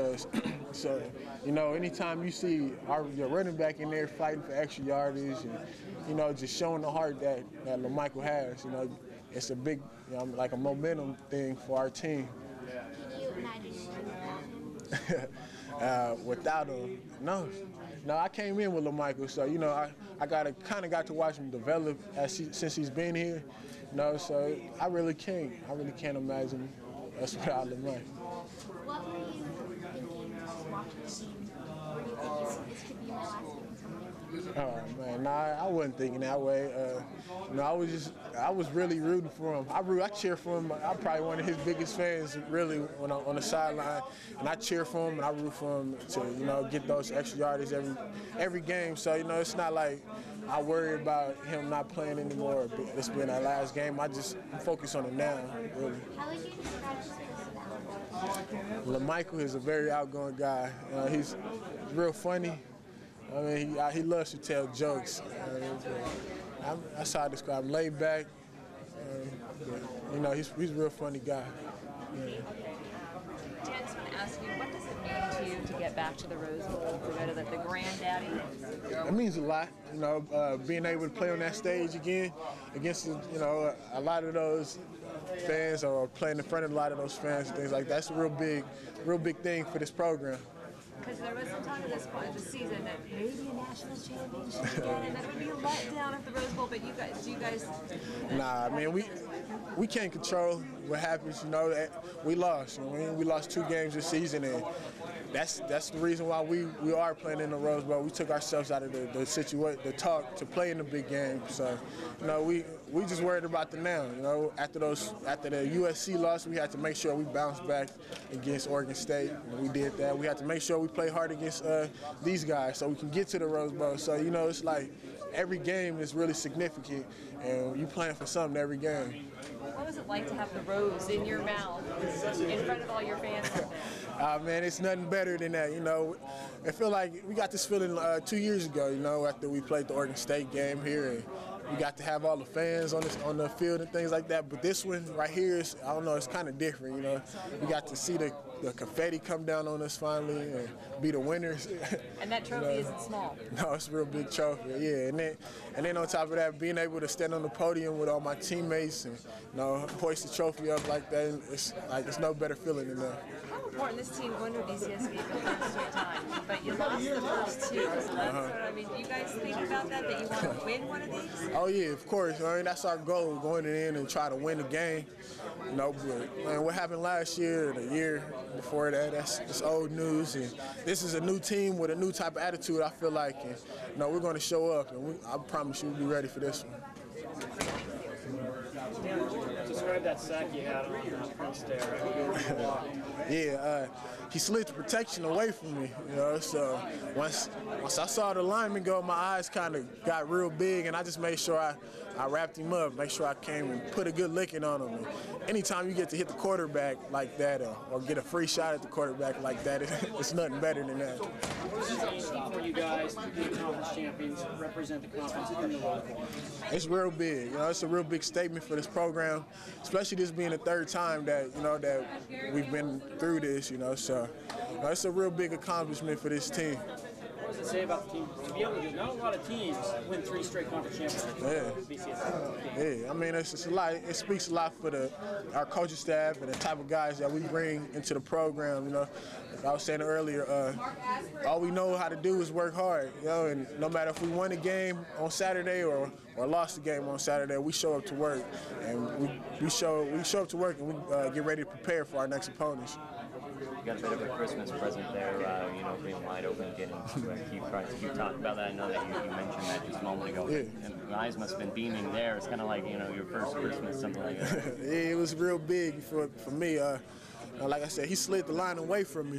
does. So, you know, anytime you see your running back in there fighting for extra yardage and, you know, just showing the heart that LaMichael has, you know, it's a big, you know, like a momentum thing for our team. Can you imagine Without him, no, I came in with LaMichael, so you know I kind of got to watch him develop since he's been here, you know. So I really can't imagine us without LaMichael. What were you thinking watching the game? Were you thinking this could be my last game or something? Oh man, nah, I wasn't thinking that way. You know, I was really rooting for him. I cheer for him. I'm probably one of his biggest fans, really, when I'm on the sideline. And I cheer for him and I root for him to, you know, get those extra yardage every game. So, you know, it's not like I worry about him not playing anymore. It's been our last game. I'm focused on it now, really. How would you describe his personality? LaMichael is a very outgoing guy. He's real funny. I mean, he loves to tell jokes. That's how I describe him. Laid back. But, you know, he's a real funny guy. Dion, I just want to ask you, what does it mean to you to get back to the Rose Bowl, to go to the granddaddy? It means a lot, you know, being able to play on that stage again against, you know, a lot of those fans, or playing in front of a lot of those fans and things like that. That's a real big thing for this program. Because there was some talk at this point of the season that maybe a national championship again, and that would be a letdown at the Rose Bowl. But do you guys? Nah, I mean, we can't control what happens. You know, we lost. I mean, we lost 2 games this season, and that's the reason why we are playing in the Rose Bowl. We took ourselves out of the talk to play in the big game. So, you know, we just worried about the now. You know, after the USC loss, we had to make sure we bounced back against Oregon State, and we did that. We had to make sure we play hard against these guys so we can get to the Rose Bowl. So, you know, it's like every game is really significant, and you playing for something every game. What was it like to have the rose in your mouth in front of all your fans? Man, it's nothing better than that. You know, I feel like we got this feeling 2 years ago, you know, after we played the Oregon State game here, and we got to have all the fans on the field and things like that. But this one right here is, I don't know, it's kind of different, you know. We got to see the confetti come down on us finally and be the winners. And that trophy isn't small. No, it's a real big trophy, yeah. And then on top of that, being able to stand on the podium with all my teammates and, you know, hoist the trophy up like that, it's no better feeling than that. How important this team won to BCSB for the first 3 times, but you lost the first 2. So that's I mean, do you guys think about that you want to win one of these? Oh yeah, of course. I mean, that's our goal, going in and try to win the game. You know, but man, what happened last year, the year before that, that's old news. And this is a new team with a new type of attitude, I feel like. And, you know, we're going to show up, and I promise you we'll be ready for this one. Describe that sack you had on Prince there. Yeah, he slid the protection away from me, you know, so once I saw the lineman go, my eyes kind of got real big, and I just made sure I wrapped him up, make sure I came and put a good licking on him. And anytime you get to hit the quarterback like that or get a free shot at the quarterback like that, it's nothing better than that. What does it mean for you guys to be conference champions, represent the conference in the Rose Bowl? It's real big. You know, it's a real big statement for this program, especially this being the 3rd time that, you know, that we've been through this, you know. So, you know, it's a real big accomplishment for this team. What does it say about the team to be able to do? Not a lot of teams win 3 straight conference championships. Yeah, I mean, it's a lot. It speaks a lot for our coaching staff and the type of guys that we bring into the program. You know, like I was saying earlier, all we know how to do is work hard. You know, and no matter if we won a game on Saturday or lost the game on Saturday, we show up to work, and we show up to work, and we get ready to prepare for our next opponents. You got a bit of a Christmas present there, you know, being wide open, getting to keep talking about that. I know that you mentioned that just a moment ago. Yeah. And the eyes must have been beaming there. It's kind of like, you know, your first Christmas, something like that. Yeah, it was real big for me. Like I said, he slid the line away from me,